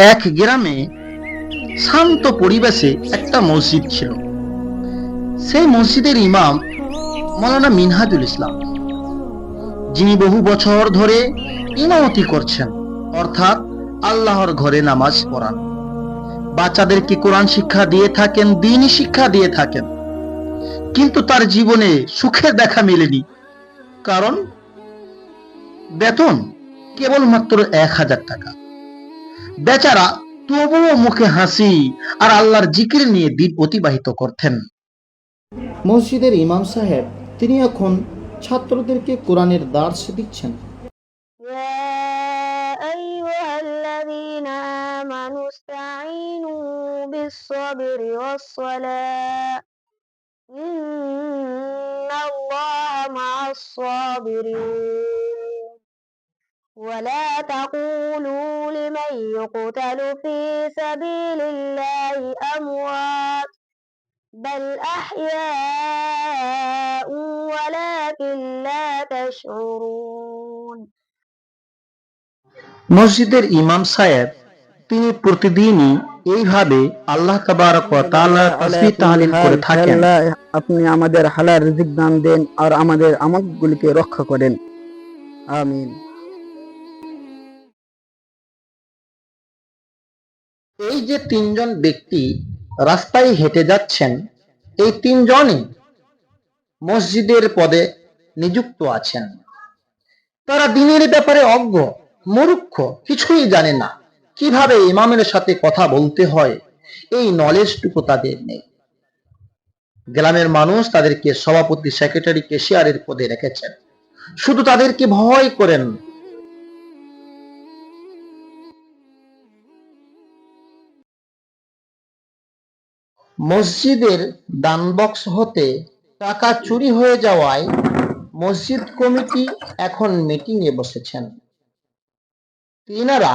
এক গ্রামে শান্ত পরিবেশে একটা মসজিদ ছিল। সেই মসজিদের ইমাম মাওলানা মিনহাজুল ইসলাম, যিনি বহু বছর ধরে ইমামতি করছেন, অর্থাৎ আল্লাহর ঘরে নামাজ পড়ান, বাচ্চাদেরকে কোরআন শিক্ষা দিয়ে থাকেন, দ্বীনি শিক্ষা দিয়ে থাকেন। কিন্তু তার জীবনে সুখের দেখা মেলেনি। কারণ বেতন কেবলমাত্র 1,000 টাকা। বেচারা তবুও মুখে হাসি আর আল্লাহর জিকির নিয়ে দিন অতিবাহিত করতেন। মসজিদের ইমাম সাহেব তিনি এখন ছাত্রদেরকে কোরআনের দার্স দিচ্ছেন। يا أيها الذين آمنوا استعينوا بالصبر والصلاة إن الله مع الصابرين ولا تقولوا لمن يقتل في سبيل الله أموات بل أحياء ولكن لا تشعرون। মসজিদের ইমাম সাহেব তিনি প্রতিদিনই এইভাবে আল্লাহ তাবারক ওয়া তাআলার তাসবিহ তাহলিল করে থাকেন। আপনি আমাদের হালাল রিজিক দান দেন আর আমাদের আমলগুলিকে রক্ষা করেন, আমিন। এই যে তিনজন ব্যক্তি রাস্তায় হেঁটে যাচ্ছেন, এই তিনজনই মসজিদের পদে নিযুক্ত আছেন। তারা দ্বীনের ব্যাপারে অজ্ঞ, মূর্খ, কিছুই জানে না। কিভাবে ইমামের সাথে কথা বলতে হয় এই নলেজটুকু তাদের নেই। গ্রামের মানুষ তাদেরকে সভাপতি, সেক্রেটারি, ক্যাশিয়ারের পদে রেখেছেন, শুধু তাদেরকে ভয় করেন। মসজিদের দান বক্স হতে টাকা চুরি হয়ে যাওয়ায় মসজিদ কমিটি এখন মিটিং এ বসেছেন। তিনারা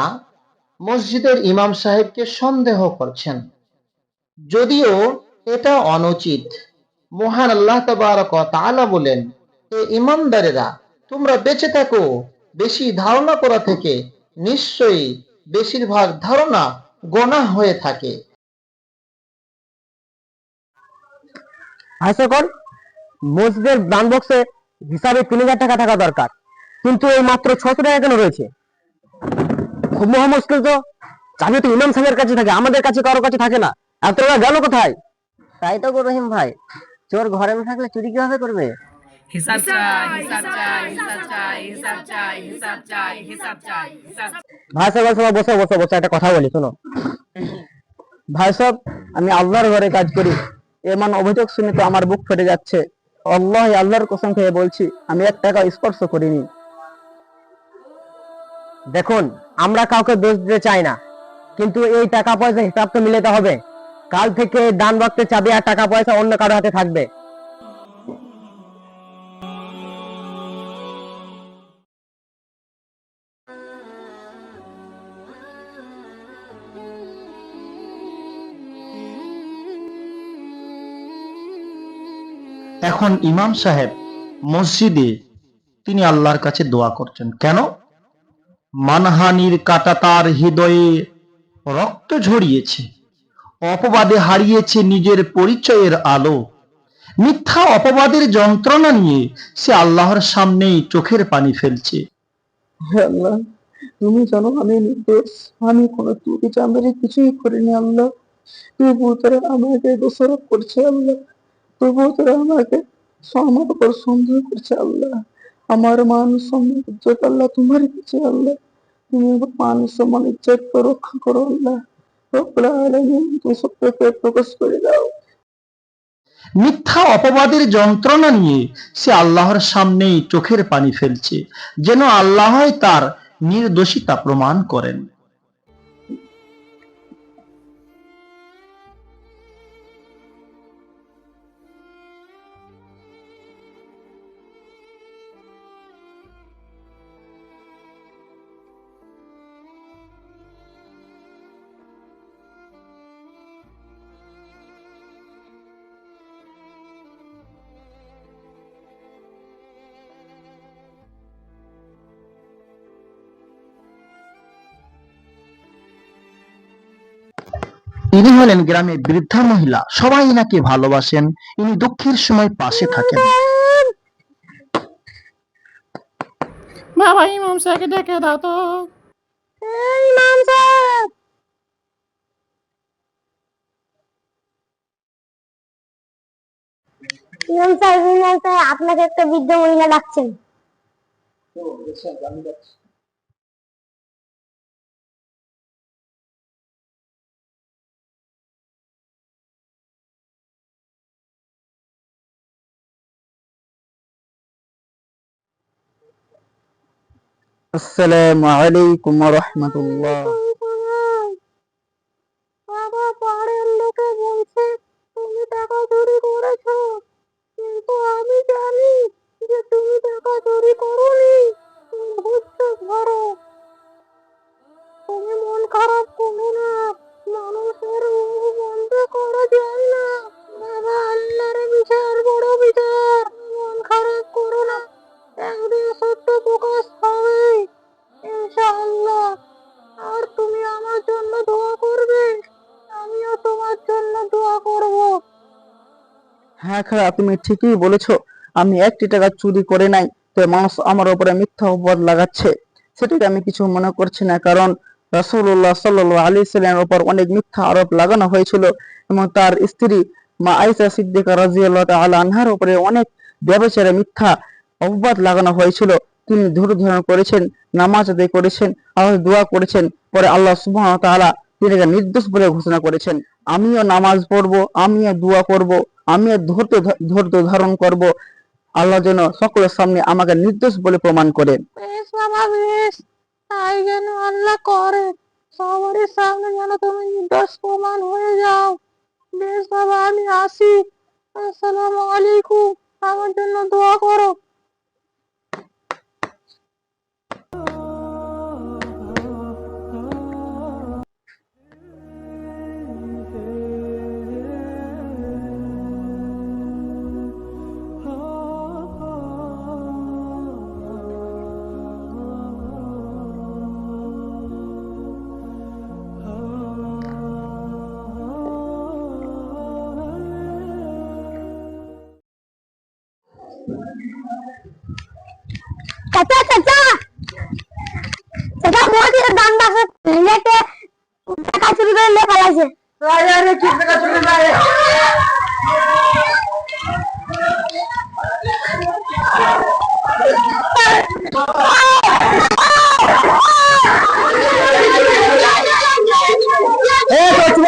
মসজিদের ইমাম সাহেবকে সন্দেহ করছেন, যদিও এটা অনুচিত। মহান আল্লাহ তাবারক ওয়া তাআলা বলেন, হে ইমানদারেরা, তোমরা বেঁচে থাকো বেশি ধারণা করা থেকে। নিশ্চয়ই বেশিরভাগ ধারণা গোনাহ হয়ে থাকে। হাস্যকর, মসজিদের দান বক্সে হিসাবে 3,000 টাকা থাকা দরকার, কিন্তু এই মাত্র 600 টাকা কেন রয়েছে? খুব মহা মুশকিল তো। চাবি তো ইমাম সাহেবের কাছে থাকে, আমাদের কাছে কারোর কাছে থাকে না। এত টাকা গেল কোথায়? তাই তো গো রহিম ভাই, চোর ঘরে না থাকলে চুরি কিভাবে করবে? হিসাব চাই, হিসাব চাই, হিসাব চাই, হিসাব চাই, হিসাব চাই, হিসাব চাই, হিসাব। ভাই সাহেব, বসো বসো বসো, একটা কথা বলি শোনো। ভাই সাহেব, আমি আল্লাহর ঘরে কাজ করি, এমন অভিযোগ শুনে তো আমার বুক ফেটে যাচ্ছে। আল্লাহর কসম খেয়ে বলছি, আমি 1 টাকা স্পর্শ করিনি। দেখুন, আমরা কাউকে দোষ দিতে চাই না, কিন্তু এই টাকা পয়সা হিসাব তো মিলাতে হবে। কাল থেকে দান বাক্সের চাবি আর টাকা পয়সা অন্য কারো হাতে থাকবে। এখন ইমাম সাহেব মসজিদে তিনি আল্লাহর কাছে দোয়া করছেন। কেন? মানহানির কাঁটা তার হৃদয়ে রক্ত ঝরিয়েছে, অপবাদে হারিয়েছে নিজের পরিচয়ের আলো। মিথ্যা অপবাদের যন্ত্রণা নিয়ে সে আল্লাহর সামনেই চোখের পানি ফেলছে। হে আল্লাহ, তুমি জানো আমি নির্দোষ, আমি কোনো চুরি চামারি কিছুই করিনি আল্লাহ। তবুও তারা আমাকে দোষারোপ করছে আল্লাহ, তবুও তারা আমাকে আমার উপর সন্দেহ করছে আল্লাহ। আমার মান সম্মান ইজ্জত আল্লাহ তোমার কাছে আল্লাহ, তুমি আমার মান সম্মান ইজ্জত রক্ষা করো আল্লাহ। রব্বুল আলামিন, তুমি সত্যকে প্রকাশ করে দাও। মিথ্যা অপবাদের যন্ত্রণা নিয়ে সে আল্লাহর সামনেই চোখের পানি ফেলছে, যেন আল্লাহই তার নির্দোষিতা প্রমাণ করেন। ইনি হলেন গ্রামের বৃদ্ধা মহিলা, সবাই ইনাকে ভালোবাসেন, ইনি দুঃখের সময় পাশে থাকেন। বাবা ইমাম সাহেবকে ডেকে দাও তো। ইমাম সাহেব, আপনাকে একটা বৃদ্ধ মহিলা ডাকছেন। আসসালামু আলাইকুম ওয়া রাহমাতুল্লাহ। বাবা, পাড়ের লোকে বলছে তুমি টাকা চুরি করেছো, কিন্তু আমি জানি যে তুমি টাকা চুরি করোনি, তুমি বুঝতে পারো। তুমি মন খারাপ করো না, মানুষের মুখ বন্ধ করা যায় না। বাবা, আল্লাহর বিচার বড় বিচার, মন খারাপ করো না, একদিন সত্য প্রকাশ হবে ইনশাআল্লাহ। আর তুমি আমার জন্য দোয়া করবে, আমিও তোমার জন্য দোয়া করব। হ্যাঁ খালা, তুমি ঠিকই বলেছো। আমি একটি টাকা চুরি করে নাই, তো মানুষ আমার উপরে মিথ্যা অপবাদ লাগাচ্ছে। সেটাকে আমি কিছু মনে করছি না, কারণ রাসূলুল্লাহ সাল্লাল্লাহু আলাইহি সাল্লামের উপর অনেক মিথ্যা আরোপ লাগানো হয়েছিল এবং তার স্ত্রী মা আয়েশা সিদ্দিকা রাদিয়াল্লাহু তাআলা আনহার উপরে অনেক ব্যভিচারে মিথ্যা অপবাদ লাগানো হয়েছিল। তিনি ধৈর্য ধারণ করেছেন, নামাজ আদায় করেছেন, আল্লাহর দোয়া করেছেন, পরে আল্লাহ সুবহানাহু ওয়া তাআলা তিনাকে নির্দোষ বলে ঘোষণা করেছেন। আমিও নামাজ পড়বো, আমিও দোয়া করব, আমিও ধৈর্য ধারণ করব, আল্লাহ যেন সকলের সামনে আমাকে নির্দোষ বলে প্রমাণ করেন। বেশ বাবা, বেশ, তাই যেন আল্লাহ করে, সবার সামনে যেন তুমি নির্দোষ প্রমাণ হয়ে যাও। বেশ বাবা, আমি আসি। আসসালামু আলাইকুম, আমার জন্য দোয়া করো। চাচা, চাচা, চাচা, মোদির গান বাজে, লেটে টাকা চুরি করে নিয়ে পালাইছে। আরে কি টাকা চুরি যায়?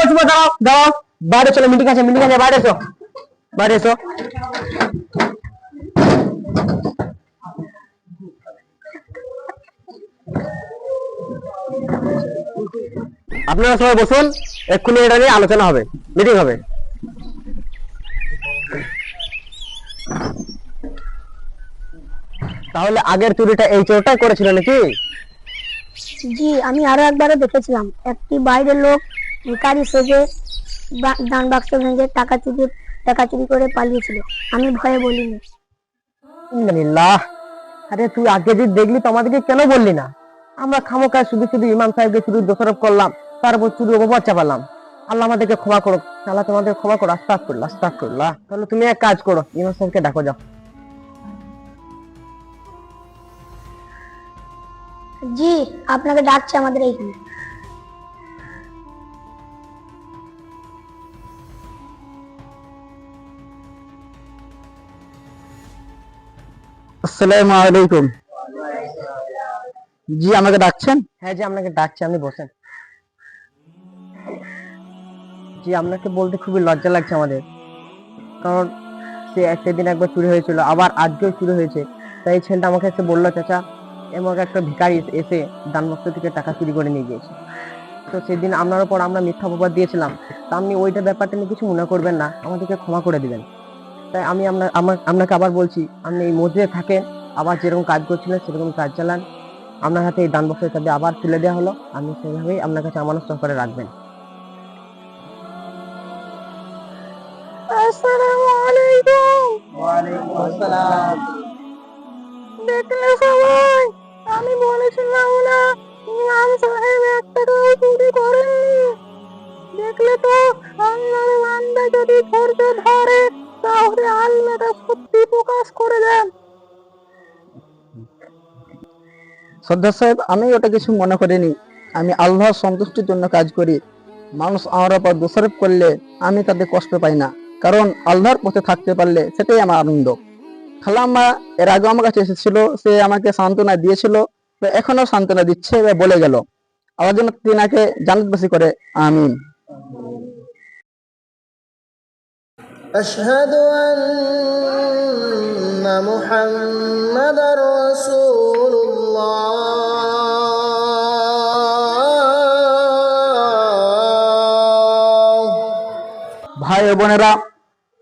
চুপ দাও দাও, বাইরে চলো, মিটিং আছে, বাইরে এসো, বাইরে এসো। আপনারা সবাই বসুন, এক্ষুনি এটা নিয়ে আলোচনা হবে, মিটিং হবে। তাহলে আগের চুরিটা এই চোরটাই করেছিল নাকি? জি, আমি আরো একবারও দেখেছিলাম একটি বাইরের লোক ভিখারি সেজে দান বাক্স ভেঙে টাকা চুরি করে পালিয়েছিল। আমি ভয়ে বলিনি। আলহামদুলিল্লাহ। আরে তুই আগে যে দেখলি তো আমাদেরকে কেন বললি না? আমরা খামোখায় শুধু শুধু ইমাম সাহেবকে শুধু দোষারোপ করলাম, তারপর চুরি অপবাদ চাপালাম। আল্লাহ আমাদেরকে ক্ষমা করো, আল্লাহ তোমাদের ক্ষমা করো, আস্তাগফিরুল্লাহ, আস্তাগফিরুল্লাহ। তাহলে তুমি এক কাজ করো, ইমাম সাহেবকে ডাকো, যাও। জি, আপনাকে ডাকছে আমাদের এইখানে। আসসালামু আলাইকুম। জি, আমাকে ডাকছেন? হ্যাঁ জি, আপনাকে ডাকছি, আপনি বসেন। জি, আপনাকে বলতে খুবই লজ্জা লাগছে আমাদের, কারণ সে একটা দিন একবার চুরি হয়েছিল, আবার আজকেও চুরি হয়েছে। তাই ছেলেটা আমাকে এসে বললো, চাচা এমন একটা ভিখারি এসে দান বাক্স থেকে টাকা চুরি করে নিয়ে গিয়েছে। তো সেদিন আপনার উপর আমরা মিথ্যা অপবাদ দিয়েছিলাম, তা আপনি ওইটা ব্যাপারটা নিয়ে কিছু মনে করবেন না, আমাদেরকে ক্ষমা করে দিবেন। তাই আমি আপনাকে আবার বলছি, আপনি এই মসজিদে থাকেন, আবার যেরকম কাজ করছিলেন সেরকম কাজ চালান। আপনার হাতে এই দান বাক্সের চাবি আবার তুলে দেওয়া হলো, আপনি সেভাবেই আপনার কাছে আমানত সহকারে রাখবেন। আসসালামু আলাইকুম। ওয়ালাইকুম আসসালাম। দেখলে সবাই, আমি বলেছিলাম না ইমাম সাহেব একটা টাকাও চুরি করেননি। দেখলে তো আল্লাহর বান্দা যদি ধৈর্য ধরে তাহলে আল্লাহ তা সত্যি প্রকাশ করে দেন। সর্দার সাহেব, আমি ওটা কিছু মনে করিনি। আমি আল্লাহর সন্তুষ্টির জন্য কাজ করি। মানুষ আমার উপর দোষারোপ করলে আমি তাতে কষ্ট পাই না, কারণ আল্লাহর পথে থাকতে পারলে সেটাই আমার আনন্দ। খালাম্মা এর আগে আমার কাছে এসেছিল, সে আমাকে সান্ত্বনা দিয়েছিল, তো এখনো সান্ত্বনা দিচ্ছে, বা বলে গেল আল্লাহ যেন তিনাকে জান্নাতবাসী করে, আমিন। أشهد أن محمدا رسول الله। ভাই ও বোনেরা,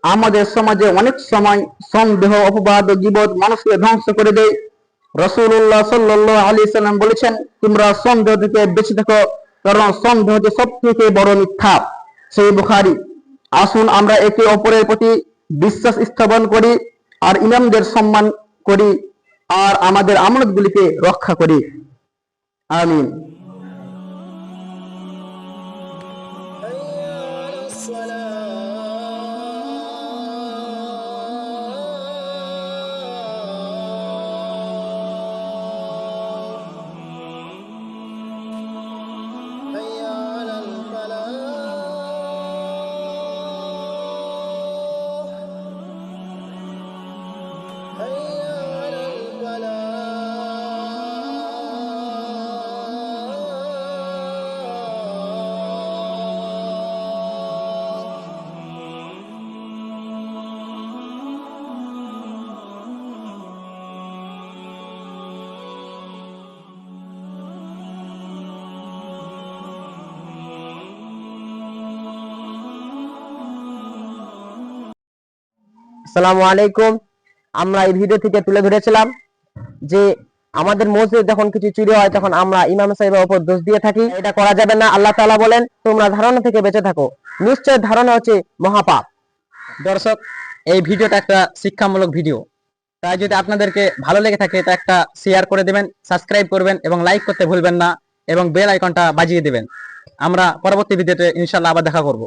আমাদের সমাজে অনেক সময় সন্দেহ, অপবাদ ও গীবত মানুষকে ধ্বংস করে দেয়। রাসূলুল্লাহ সাল্লাল্লাহু আলাইহি সাল্লাম বলেছেন, তোমরা সন্দেহ থেকে বেঁচে থাকো, কারণ সন্দেহ হচ্ছে সবথেকে বড় মিথ্যা। সহিহ বুখারী। আসুন আমরা একে অপরের প্রতি বিশ্বাস স্থাপন করি, আর ইমামদের সম্মান করি, আর আমাদের আমানতগুলিকে রক্ষা করি। আমিন। আসসালামু আলাইকুম। আমরা এই ভিডিও থেকে তুলে ধরেছিলাম যে আমাদের মসজিদে যখন কিছু চুরি হয় তখন আমরা ইমাম সাহেবের উপর দোষ দিয়ে থাকি। এটা করা যাবে না। আল্লাহ তাআলা বলেন, তোমরা ধারণা থেকে বেঁচে থাকো, নিশ্চয় ধারণা হচ্ছে মহাপাপ। দর্শক, এই ভিডিওটা একটা শিক্ষামূলক ভিডিও, তাই যদি আপনাদেরকে ভালো লেগে থাকে তা একটা শেয়ার করে দেবেন, সাবস্ক্রাইব করবেন এবং লাইক করতে ভুলবেন না, এবং বেল আইকনটা বাজিয়ে দেবেন। আমরা পরবর্তী ভিডিওতে ইনশাআল্লাহ আবার দেখা করব।